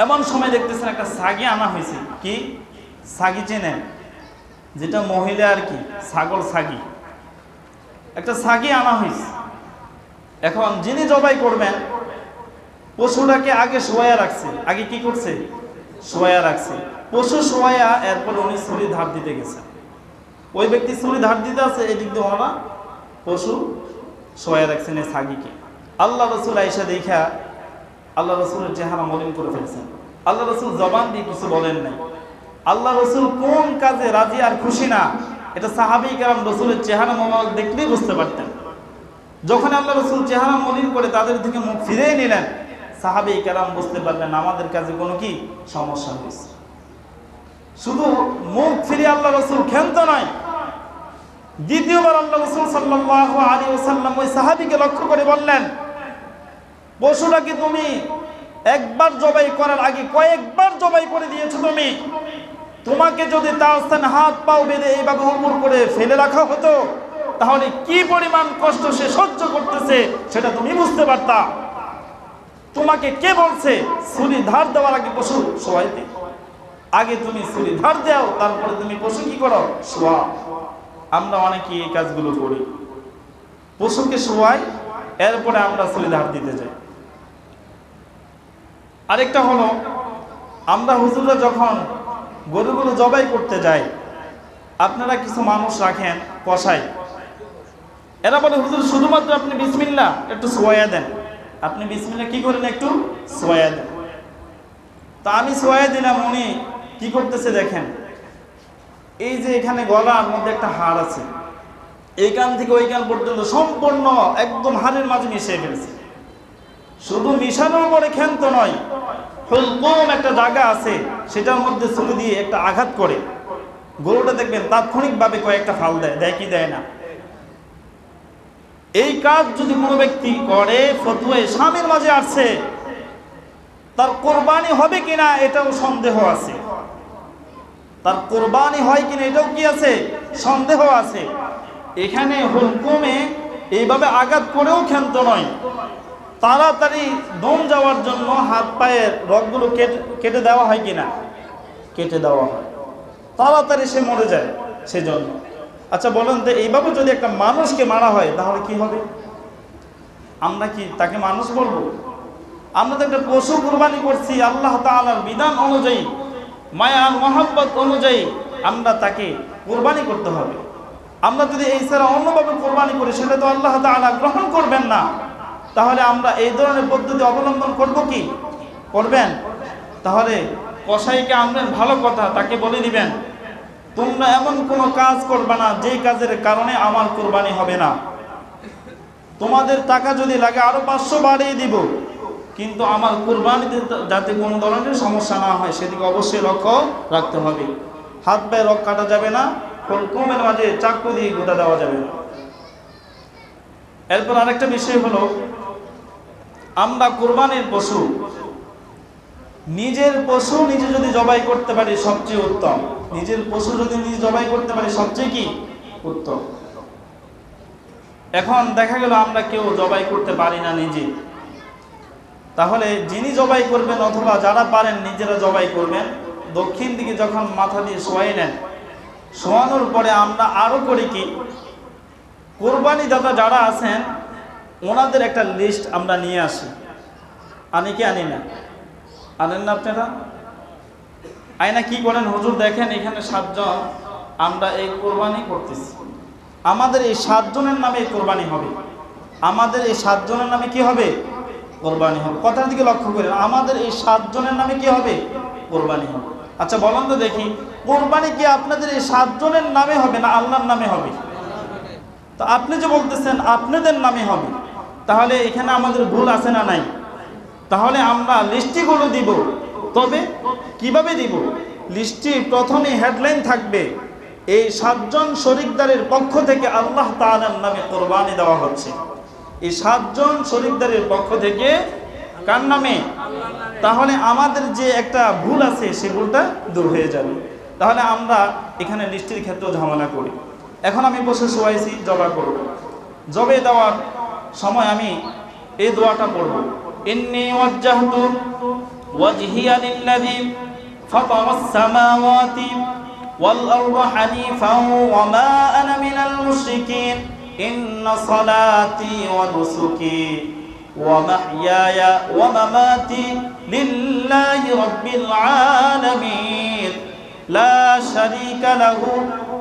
এমন সময় দেখতেছেন একটা ছাগি আনা হয়েছে। কি ছাগি চেনেন? যেটা মহিলা আর কি, ছাগল ছাগি। একটা ছাগি আনা হয়েছে। এখন যিনি জবাই করবেন পশুটাকে আগে শোয়া রাখছে। আগে কি করছে? শোয়া রাখছে, পশু শোয়া, এরপরে উনি ছুরি ধার দিতে গেছে। ওই ব্যক্তি ছুরি ধার দিতে আছে, এদিক দিয়ে ওনারা পশু শোয়া রাখছেন এই ছাগিকে। আল্লাহ রসুল আয়েশা দেখা আল্লাহ রসুলের চেহারা মলিন করে ফেলছেন। আল্লাহ রসুল জবান দিয়ে কিছু বলেন নাই। আল্লাহ রসুল কোন কাজে রাজি আর খুশি না, এটা সাহাবী কেরাম রসুলের চেহারা মোবারক দেখলেই বুঝতে পারতেন। যখন আল্লাহ রসুল চেহারা মলিন করে তাদের দিকে মুখ ফিরিয়ে নিলেন, সাহাবী কেরাম বুঝতে পারলেন আমাদের কাছে কোনো কি সমস্যা হয়েছে। শুধু মুখ ফিরিয়ে আল্লাহ রসুল ক্ষান্ত নয়, দ্বিতীয়বার আল্লাহ রসুল সাল্লাল্লাহু আলাইহি ওয়াসাল্লাম ওই সাহাবীকে লক্ষ্য করে বললেন, পশুটাকে তুমি একবার জবাই করার আগে কয়েকবার জবাই করে দিয়েছো। তোমাকে যদি তার স্থানে হাত পাও বেঁধে এইভাবে উপর করে ফেলে রাখা হতো, তাহলে কি পরিমাণ কষ্ট সে সহ্য করতেছে সেটা তুমি বুঝতে পারতা। তোমাকে কে বলছে ছুরি ধার দেওয়ার আগে পশু শোয়াইতে? আগে তুমি ছুরি ধার দাও, তারপরে তুমি পশু কি করো? শোয়া। আমরা অনেকে এই কাজগুলো করি, পশুকে শোয়াই, এরপরে আমরা ছুরি ধার দিতে যাই। আরেকটা হলো, আমরা হুজুররা যখন গরুগুলো জবাই করতে যাই, আপনারা কিছু মানুষ রাখেন কষাই, এরা বলে হুজুর শুধুমাত্র আপনি বিসমিল্লাহ একটু সোয়া দেন। আপনি বিসমিল্লাহ কি করেন? একটু সোয়া দেন। তা আমি সোয়া দিলাম, উনি কি করতেছে দেখেন, এই যে এখানে গলার মধ্যে একটা হাড় আছে, এই কান থেকে ওই কান পর্যন্ত সম্পূর্ণ একদম হাড়ের মাঝে মিশিয়ে ফেলছে। শুধু মিশানোর পরে ক্ষান্ত নয়, হুলকুম একটা জায়গা আছে সেটার মধ্যে ছুরি দিয়ে একটা আঘাত করে গরুটা দেখবেন তাৎক্ষণিকভাবে কয়েকটা ফাল দেয়, দেয় কি দেয় না? এই কাজ যদি কোনো ব্যক্তি করে, ফতোয়ায়ে স্বামীর মাঝে আসছে, তার কোরবানি হবে কিনা এটাও সন্দেহ আছে। তার কোরবানি হয় কিনা এটাও কি আছে? সন্দেহ আছে। এখানে হুলকুমে এইভাবে আঘাত করেও ক্ষান্ত নয়, তাড়াতাড়ি দম যাওয়ার জন্য হাত পায়ের রগগুলো কেটে দেওয়া হয় কিনা? কেটে দেওয়া হয়, তাড়াতাড়ি সে মরে যায় সেজন্য। আচ্ছা বলেন তো, এইভাবে যদি একটা মানুষকে মারা হয় তাহলে কি হবে? আমরা কি তাকে মানুষ বলবো? আমরা তো একটা পশু কুরবানি করছি আল্লাহ তাআলার বিধান অনুযায়ী, মায়া আর মহব্বত অনুযায়ী আমরা তাকে কুরবানি করতে হবে। আমরা যদি এই ছাড়া অন্যভাবে কুরবানি করি, সেটা তো আল্লাহ তাআলা গ্রহণ করবেন না। তাহলে আমরা এই ধরনের পদ্ধতি অবলম্বন করব কি? করবেন? তাহলে কসাইকে আনবেন, ভালো কথা, তাকে বলে দিবেন তোমরা এমন কোনো কাজ করবে না যেই কাজের কারণে আমার কুরবানি হবে না। তোমাদের টাকা যদি লাগে আরো 500 বাড়িয়ে দিব, কিন্তু আমার কুরবানিতে যাতে কোনো ধরনের সমস্যা না হয় সেদিকে অবশ্যই লক্ষ্য রাখতে হবে। হাত পায়ে রগ কাটা যাবে না, হুলকুমের মাঝে চাকু দিয়ে গোটা দেওয়া যাবে না। এরপর আরেকটা বিষয় হলো, আমরা কুরবানির পশু, নিজের পশু নিজে যদি জবাই করতে পারি সবচেয়ে উত্তম। নিজের পশু যদি নিজে জবাই করতে পারি সবচেয়ে কি উত্তম। এখন দেখা গেল আমরা কেউ জবাই করতে পারি না নিজে, তাহলে যিনি জবাই করবেন অথবা যারা পারেন নিজেরা জবাই করবেন। দক্ষিণ দিকে যখন মাথা দিয়ে শোয়াই নেন, শোয়ানোর পরে আমরা আরো করি কি, কোরবানি দাতা যারা আছেন ওনাদের একটা লিস্ট আমরা নিয়ে আসি। আনি কি আনি না? আনেন না আপনারা? আয়না কি করেন, হুজুর দেখেন এখানে 7 জন আমরা এই কোরবানি করতেছি, আমাদের এই 7 জনের নামে এই কোরবানি হবে। আমাদের এই 7 জনের নামে কি হবে? কোরবানি হবে। কথার দিকে লক্ষ্য করেন, আমাদের এই 7 জনের নামে কি হবে? কোরবানি হবে। আচ্ছা বলেন তো দেখি, কোরবানি কি আপনাদের এই 7 জনের নামে হবে না আল্লাহর নামে হবে? তো আপনি যে বলতেছেন আপনাদের নামে হবে, তাহলে এখানে আমাদের ভুল আছে না নাই? তাহলে আমরা লিস্টিগুলো দিব, তবে কিভাবে দিব? লিস্টি প্রথমে হেডলাইন থাকবে, এই 7 জন শরিকদারের পক্ষ থেকে আল্লাহ তাআলার নামে কোরবানি দেওয়া হচ্ছে। এই 7 জন শরিকদারের পক্ষ থেকে কার নামে? তাহলে আমাদের যে একটা ভুল আছে সেই ভুলটা দূর হয়ে যাবে। তাহলে আমরা এখানে লিস্টির ক্ষেত্রেও ঝামেলা করি। এখন আমি বসে শোয়াইছি, জবা করব, জবে দেওয়ার সময় আমি এই দোয়াটা পড়ব, ইন্নী ওয়াজ্জাহতু ওয়াজহিয়া লিল্লাযী ফাতারাস সামাওয়াতি ওয়াল আরদা হানিফান ওয়া মা আনা মিনাল মুশরিকিন ইন্না সালাতি ওয়া নুসুকি ওয়া মাহইয়ায়া ওয়া মামাতি লিল্লাহি রাব্বিল আলামিন লা শারীকা লাহু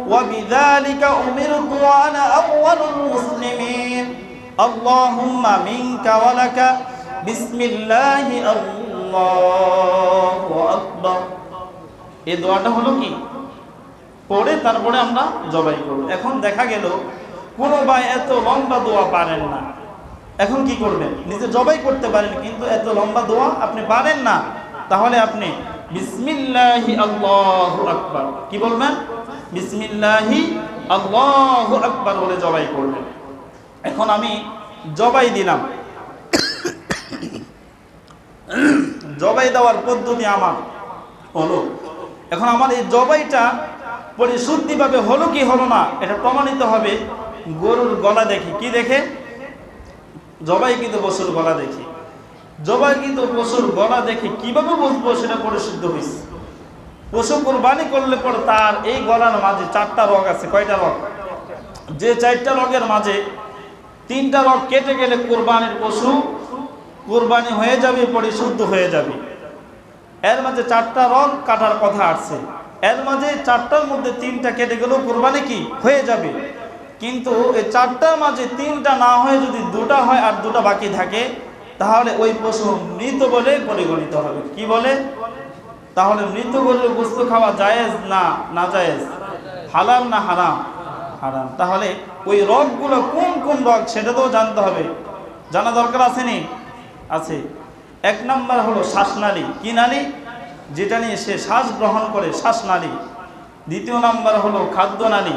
ওয়া বিযালিকা উমিরতু ওয়া আনা আউওয়ালুল মুসলিমিন আল্লাহুম্মা মিনকা ওয়া লাকা বিসমিল্লাহি আল্লাহু আকবার। এই দোয়াটা হলো কি পড়ে তারপরে আমরা জবাই করব। এখন দেখা গেল কোনো ভাই এত লম্বা দোয়া পারেন না, এখন কি করবেন? নিজে জবাই করতে পারেন কিন্তু এত লম্বা দোয়া আপনি পারেন না, তাহলে আপনি বিসমিল্লাহি আল্লাহু আকবার কি বলবেন? বিসমিল্লাহি আল্লাহু আকবার বলে জবাই করবেন। এখন আমি জবাই দিলাম, জবাই দেওয়ার পদ্ধতি আমার হলো, এখন আমার এই জবাইটা পরিশুদ্ধিভাবে হলো কি হলো না এটা প্রমাণিত হবে গরুর গলা দেখি। কি দেখে? জবাই কিন্তু পশুর গলা দেখি। জবাই কিন্তু পশুর গলা দেখে কিভাবে বুঝবো সেটা পরিশুদ্ধ হয়েছে? পশু কোরবানি করলে পরে তার এই গলার মাঝে 4টা রগ আছে। কয়টা রগ? যে 4টা রগের মাঝে 3টা রগ কেটে গেলে কোরবানির পশু কোরবানি হয়ে যাবে, পরিশুদ্ধ হয়ে যাবে। এর মাঝে 4টা রগ কাটার কথা আছে, এর মাঝে 4টার মধ্যে 3টা কেটে গেলেও কোরবানি কি হয়ে যাবে। কিন্তু এই 4টার মাঝে 3টা না হয়ে যদি 2টা হয় আর 2টা বাকি থাকে তাহলে ওই পশু মৃত বলে পরিগণিত হবে। কি বলে? তাহলে মৃত গরুর গোশত খাওয়া জায়েজ না না জায়েজ? হালাল না হারাম? হারাম। তাহলে ওই রগগুলো কোন কোন রগ সেটা তো জানতে হবে, জানা দরকার আছে নি? আছে। 1 নাম্বার হলো শ্বাসনালী। কি নালী? যেটা নিয়ে সে শ্বাস গ্রহণ করে, শ্বাসনালী। 2য় নাম্বার হলো খাদ্যনালী।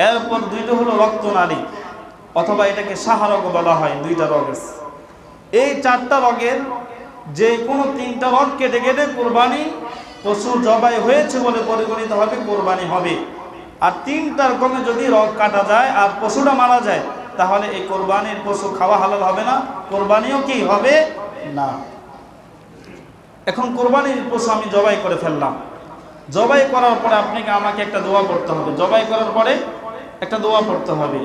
এরপর 2টা হলো রক্তনালী, অথবা এটাকে সাহারগ বলা হয়। 2টা রগ আছে। এই 4টা রগের যে কোনো 3টা রগ কেটে কেটে কোরবানি পশু জবাই হয়েছে বলে পরিগণিত হবে, কোরবানি হবে। আর 3টার কমে যদি রগ কাটা যায় আর পশুটা মারা যায় তাহলে এই কোরবানির পশু খাওয়া হালাল হবে না, কোরবানিও কি হবে না। এখন কোরবানির পশু আমি জবাই করে ফেললাম, জবাই করার পরে আপনাকে আমাকে একটা দোয়া পড়তে হবে। জবাই করার পরে একটা দোয়া পড়তে হবে,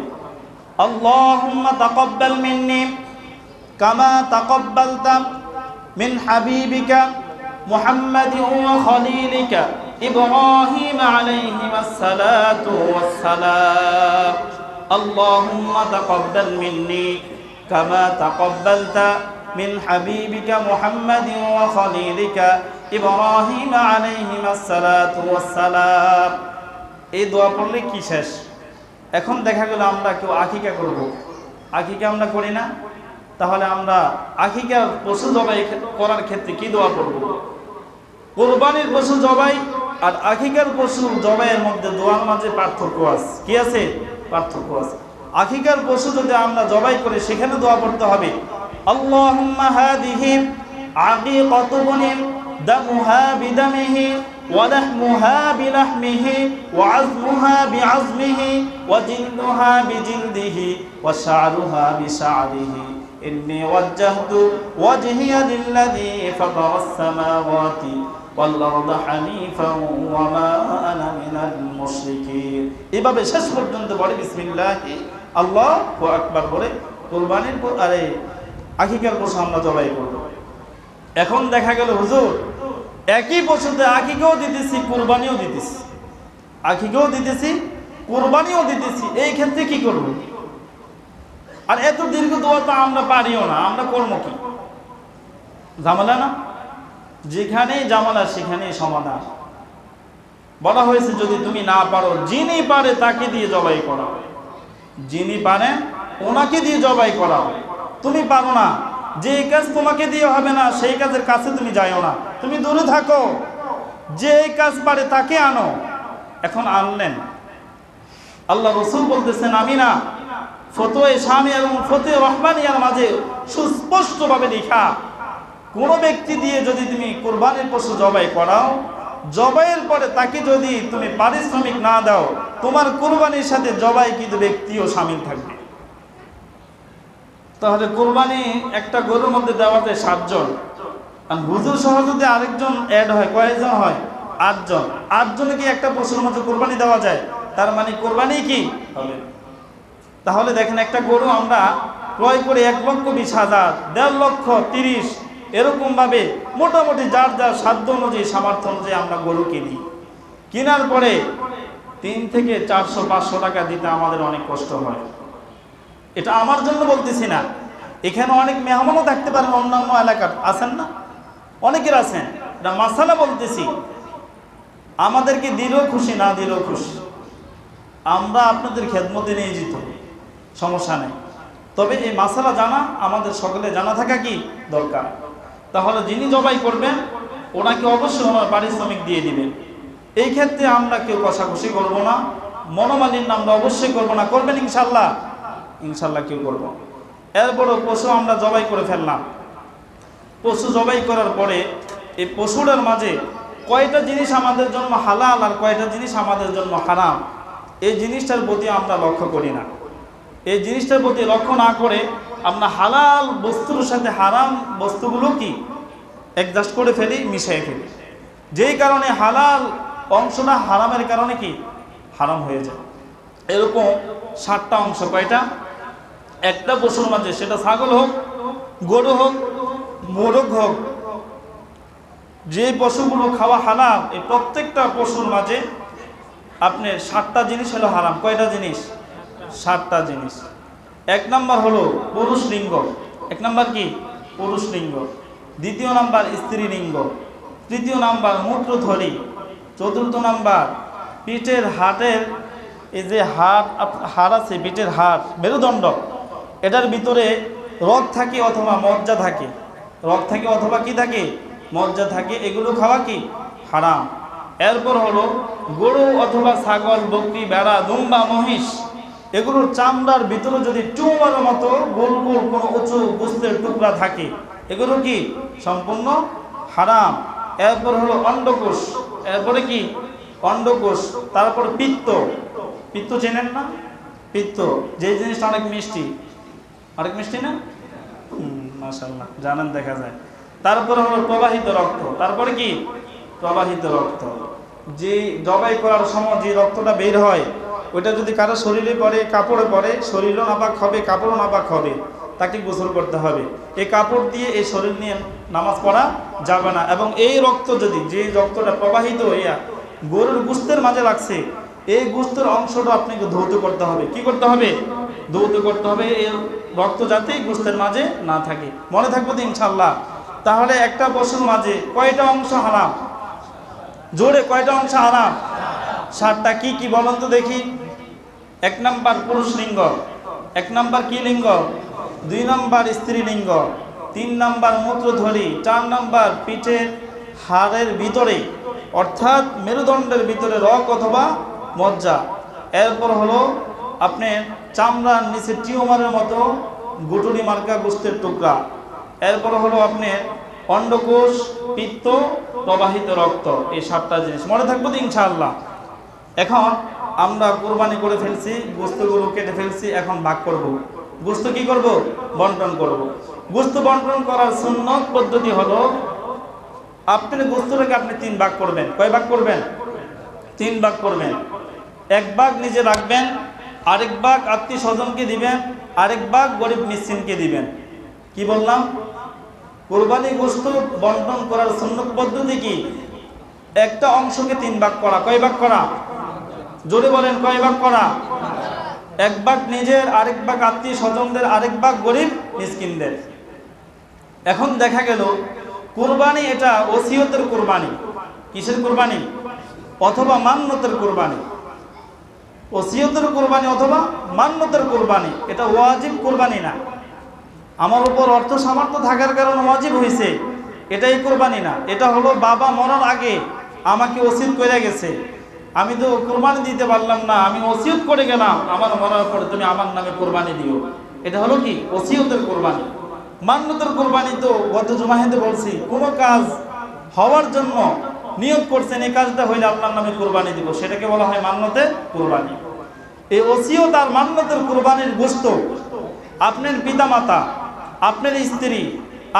আল্লাহুম্মা তাকাব্বাল মিন্নি কামা তাকাব্বালতা মিন হাবিবিকা মুহাম্মাদিন ওয়া খলিলিকা ইব্রাহিম আলাইহিস সালাতু ওয়াস সালাম। আল্লাহুম্মা তাকাব্বাল মিন্নি কামা তাকাব্বালতা মিন হাবিবিকা মুহাম্মাদিন ওয়া খলিলিকা ইব্রাহিম আলাইহিস সালাতু ওয়াস সালাম। এই দোয়া পড়লে কি শেষ? এখন দেখা গেল আমরা কেউ আকিকা করব, আকিকা আমরা করি না, তাহলে আমরা আকিকার পশু জবাই করার ক্ষেত্রে কি দোয়া পড়ব? কোরবানির পশু জবাই আর আকিকার পশু জবাইয়ের মধ্যে দোয়ার মাঝে পার্থক্য আছে। কি আছে? পার্থক্য আছে। আকিকার পশু যদি আমরা জবাই করি সেখানে দোয়া পড়তে হবে, আল্লাহুম্মা হাদিহি আকিকাতু বনিন দামুহা বিদামিহি ولحمها بلحمه وعظمها بعظمه وجلدها بجلده وشعرها بشعره إني وجهت وجهي للذي فطر السماوات والأرض حنيفا وما أنا من المشركين। এভাবে শেষ পর্যন্ত বলে বিসমিল্লাহি আল্লাহু আকবার বলে কুরবানির আরে আকিকার পশু আমরা জবাই করব। এখন দেখা গেল হুজুর একই পশুতে আকিকাও দিতেছি কুরবানিও দিতেছি, আকিকাও দিতেছি কুরবানিও দিতেছি, এই ক্ষেত্রে কি করব? আর এত দীর্ঘ দোয়া তো আমরা পারিও না, আমরা করবো কি? ঝামেলা না? যেখানেই ঝামেলা সেখানেই সমাধান। বলা হয়েছে যদি তুমি না পারো যিনি পারে তাকে দিয়ে জবাই করাও, যিনি পারে ওনাকে দিয়ে জবাই করাও। তুমি পারো না, যে কাজ তোমাকে দিয়ে হবে না সেই কাজের কাছে তুমি যাইও না, তুমি দূরে থাকো। যে কাজ পারে তাকে আনো। এখন আনলেন, আল্লাহ রাসূল বলতেছেন আমি না, ফতোয়া শামী এবং ফতোয়া রহমানিয়ার মাঝে সুস্পষ্টভাবে লেখা, কোন ব্যক্তি দিয়ে যদি তুমি কুরবানির পশু জবাই করাও, জবাইয়ের পরে তাকে যদি তুমি পারিশ্রমিক না দাও, তোমার কুরবানির সাথে জবাই কিন্তু ব্যক্তিও শামিল থাকবে। তাহলে কোরবানি একটা গরুর মধ্যে দেওয়াতে 7 জন, আর হুজুর সহ যদি আরেকজন অ্যাড হয় কয়জন হয়? 8 জন। 8 জনে কি একটা পশুর মধ্যে কোরবানি দেওয়া যায়? তার মানে কোরবানি কি হবে? তাহলে দেখেন একটা গরু আমরা ক্রয় করে 1,20,000, 1,30,000 এরকমভাবে মোটামুটি যার যার সাধ্য অনুযায়ী, সামর্থ্য অনুযায়ী আমরা গরু কিনি। কেনার পরে 3 থেকে 400-500 টাকা দিতে আমাদের অনেক কষ্ট হয়। এটা আমার জন্য বলতেছি না, এখানে অনেক মেহমানও থাকতে পারেন, অন্যান্য এলাকার আছেন না, অনেকের আছেন। এটা মাসালা বলতেছি, আমাদেরকে দিলেও খুশি, না দিলেও খুশি, আমরা আপনাদের খেদমতে নিয়ে যেত, সমস্যা নেই। তবে এই মাসালা জানা আমাদের সকলে জানা থাকা কি দরকার। তাহলে যিনি জবাই করবেন ওনাকে অবশ্যই ওনার পারিশ্রমিক দিয়ে দিবেন। এই ক্ষেত্রে আমরা কেউ কষাকষি করবো না, মনোমালিন্য আমরা অবশ্যই করবো না। করবেন ইনশাল্লাহ? ইনশাল্লাহ কেউ করবো। এরপরও পশু আমরা জবাই করে ফেললাম। পশু জবাই করার পরে এই পশুটার মাঝে কয়টা জিনিস আমাদের জন্য হালাল আর কয়টা জিনিস আমাদের জন্য হারাম, এই জিনিসটার প্রতি আমরা লক্ষ্য করি না। এই জিনিসটার প্রতি লক্ষ্য না করে আমরা হালাল বস্তুর সাথে হারাম বস্তুগুলো কি অ্যাডজাস্ট করে ফেলি, মিশিয়ে ফেলি, যেই কারণে হালাল অংশটা হারামের কারণে কি হারাম হয়ে যায়। এরকম 7টা অংশ, কয়টা? একটা পশুর মাঝে, সেটা ছাগল হোক, গরু হোক, মোরগ হোক, যে পশুগুলো খাওয়া হারাম, এই প্রত্যেকটা পশুর মাঝে আপনার 7টা জিনিস হলো হারাম। কয়টা জিনিস? 7টা জিনিস। 1 নাম্বার হলো পুরুষ লিঙ্গ। 1 নাম্বার কি? পুরুষ লিঙ্গ। 2য় নাম্বার স্ত্রী লিঙ্গ। 3য় নাম্বার মূত্রথলি। 4র্থ নাম্বার পিঠের হাড়ের, এই যে হাড় আছে, পিঠের হাড়, মেরুদণ্ড, এটার ভিতরে রগ থাকে অথবা মজ্জা থাকে। রগ থাকে অথবা কি থাকে? মজ্জা থাকে। এগুলো খাওয়া কি হারাম। এরপর হলো গরু অথবা ছাগল, বকরি, ভেড়া, দুম্বা, মহিষ, এগুলোর চামড়ার ভিতরে যদি টিউমারের মতো গোল গোল কোনো উঁচু গোস্তের টুকরা থাকে, এগুলো কি সম্পূর্ণ হারাম। এরপর হলো অন্ডকোষ। এরপরে কি? অন্ডকোষ। তারপর পিত্ত। পিত্ত চেনেন না? পিত্ত যে জিনিসটা অনেক মিষ্টি, অনেক মিষ্টি না? মাশাআল্লাহ, জানেন, দেখা যায়। তারপরে হলো প্রবাহিত রক্ত। তারপরে কি? প্রবাহিত রক্ত। যে জবাই করার সময় যে রক্তটা বের হয়, ওইটা যদি কারো শরীরে পড়ে, কাপড়ে পড়ে, শরীরও নাপাক হবে, কাপড়ও নাপাক হবে, তাকে গোসল করতে হবে। এই কাপড় দিয়ে এই শরীর নিয়ে নামাজ পড়া যাবে না। এবং এই রক্ত যদি, যে রক্তটা প্রবাহিত হইয়া গরুর গোস্তের মাঝে লাগছে, এই গোস্তের অংশটা আপনাকে ধৌত করতে হবে। কি করতে হবে? ধৌত করতে হবে, এই রক্ত যাতে গোস্তের মাঝে না থাকে। মনে থাকবে তো ইনশাল্লাহ? তাহলে একটা পশুর মাঝে কয়টা অংশ হারাম? জোরে কয়টা অংশ হারাম? 7টা। কি কি বলেন তো দেখি? 1 নাম্বার পুরুষ লিঙ্গ। 1 নাম্বার কি লিঙ্গ? 2 নাম্বার স্ত্রী লিঙ্গ। 3 নাম্বার মূত্রথলি। 4 নাম্বার পিঠের হাড়ের ভিতরে অর্থাৎ মেরুদণ্ডের ভিতরে রগ অথবা মজ্জা। এরপর হলো আপনার চামড়ার নিচে টিউমারের মতো গুটুলি মার্কা গোস্তের টুকরা। এরপর হলো আপনার অন্ডকোষ, পিত্ত, প্রবাহিত রক্ত। এই 7টা জিনিস মনে থাকবো তো ইনশাআল্লাহ? এখন আমরা কোরবানি করে ফেলছি, গোস্তগুলো কেটে ফেলছি, এখন ভাগ করব। গোস্ত কি করব? বন্টন করব। গোস্ত বন্টন করার সুন্নত পদ্ধতি হলো, আপনার গোস্তটাকে আপনি 3 ভাগ করবেন। কয় ভাগ করবেন? 3 ভাগ করবেন। 1 ভাগ নিজে রাখবেন, আরেক ভাগ আত্মীয় স্বজনকে দিবেন, আরেক ভাগ গরিব মিসকিনকে দিবেন। কি বললাম? কোরবানি গোস্ত বন্টন করার সুন্নত পদ্ধতি কি? একটা অংশকে 3 ভাগ করা। কয় ভাগ করা? জোরে বলেন, কয় ভাগ করা? 1 ভাগ নিজের, আরেক ভাগ আত্মীয় স্বজনদের, আরেক ভাগ গরিব মিসকিনদের। এখন দেখা গেল কুরবানি এটা ওসিয়তের কুরবানি। কিসের কুরবানি? অথবা মান্নতের কুরবানি। ওসিয়তের কুরবানি অথবা মান্নতের কুরবানি। এটা ওয়াজিব কুরবানি না। আমার উপর অর্থ সামর্থ্য থাকার কারণে ওয়াজিব হয়েছে, এটাই কুরবানি না। এটা হলো বাবা মরার আগে আমাকে ওসিয়ত করে গেছে, আমি তো কুরবানি দিতে পারলাম না, আমি ওসিয়ত করে গেলাম, আমার মরার পরে তুমি আমার নামে কুরবানি দিও। এটা হলো কি? ওসিয়তের কুরবানি। মান্নতের কুরবানি তো গত জুমাহেতে বলছি, কোনো কাজ হওয়ার জন্য নিয়ত করছেন, এই কাজটা হইলে আল্লাহর নামে কুরবানি দিব, সেটাকে বলা হয় মান্নতের কুরবানি। এই ওসিয়ত আর মান্নতের কুরবানির গোশত আপনার পিতামাতা, আপনার স্ত্রী,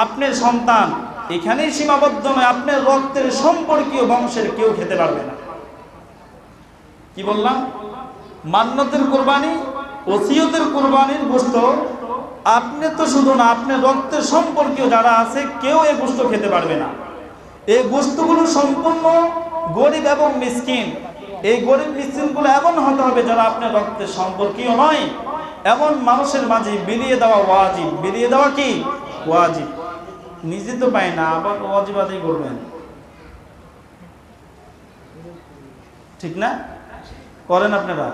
আপনার সন্তান, এখানেই সীমাবদ্ধ নয়, আপনার রক্তের সম্পর্কীয় বংশের কেউ খেতে পারবে না। কি বললাম? মান্নতের কুরবানি, ওসিয়তের কুরবানির গোশত আপনি তো শুধু না, আপনার রক্তের সম্পর্কীয় যারা আছে কেউ এই গোশত খেতে পারবে না। এই গোশতগুলো সম্পূর্ণ গরিব এবং মিসকিন। এই গরিব মিসকিনগুলো এমন হতে হবে যারা আপনার রক্তের সম্পর্কীয় নয়, এমন মানুষের মাঝে বিলিয়ে দেওয়া ওয়াজিব। বিলিয়ে দেওয়া কি ওয়াজিব? নিজে তো পায় না, আবার ওয়াজিব আদায় করবেন, ঠিক না? করেন আপনারা?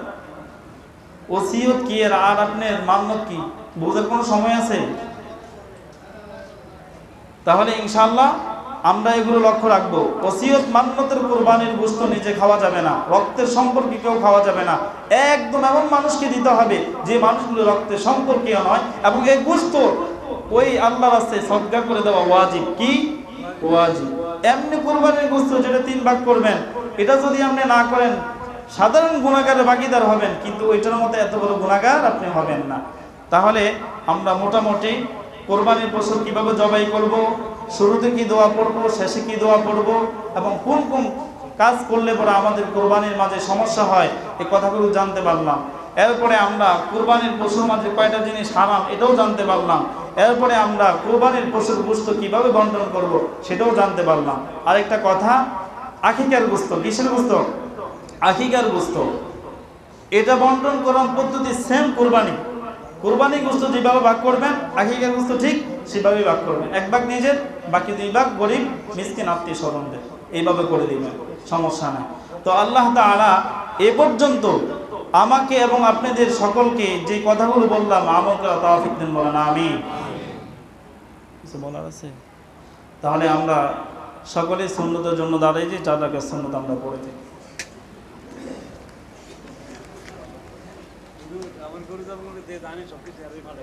ওসিয়ত কি আর আপনার মান্নত কি বোঝার কোনো সময় আছে? তাহলে ইনশাআল্লাহ আমরা এগুলো লক্ষ্য রাখবো। ওসিয়ত মান্নতের কুরবানির গোশত নিজে খাওয়া যাবে না, রক্তের সম্পর্কে কেউ খাওয়া যাবে না। একদম এমন মানুষকে দিতে হবে যে মানুষগুলো রক্তের সম্পর্কীয় নয়, এবং এই গোশত ওই আল্লাহর রাস্তায় সদকা করে দেওয়া ওয়াজিব। কি ওয়াজিব? এমনি কুরবানির গোশত যেটা 3 ভাগ করবেন, এটা যদি আপনি না করেন সাধারণ গুনাহগারের ভাগীদার হবেন, কিন্তু ওইটার মতো এত বড় গুনাহগার আপনি হবেন না। তাহলে আমরা মোটামুটি কোরবানির পশু কিভাবে জবাই করব, শুরুতে কি দোয়া পড়ব, শেষে কি দোয়া পড়ব, এবং কোন কোন কাজ করলে পরে আমাদের কোরবানির মাঝে সমস্যা হয়, এই কথাগুলো জানতে পারলাম। এরপরে আমরা কোরবানির পশুর মাঝে কয়টা জিনিস হারাম এটাও জানতে পারলাম। এরপরে আমরা কোরবানির পশুর গোশত কিভাবে বন্টন করব সেটাও জানতে পারলাম। আরেকটা কথা, আকিকার গোশত। কিসের গোশত? আকিকার গোশত। এটা বন্টন করার পদ্ধতি সেম কোরবানি। কোরবানি গোশত যেভাবে ভাগ করবেন, আকিকার গোশত ঠিক সেভাবেই ভাগ করবেন। 1 ভাগ নিজের, বাকি 2 ভাগ গরিব মিসকিন আত্মীয় স্বজনদের, এইভাবে করে দিবেন, সমস্যা নাই। তো আল্লাহ তাআলা এ পর্যন্ত আমাকে এবং আপনাদের সকলকে যে কথাগুলো বললাম আমল করার তৌফিক দেন, বলেন আমিন। কিছু বলার আছে? তাহলে আমরা সকলে সুন্নতের জন্য দাঁড়াই, যে 4 রাকাত সুন্নত আমরা পড়ে থাকি। আমার গরু যাবো দিয়ে জানি সব কিছু আর ভালো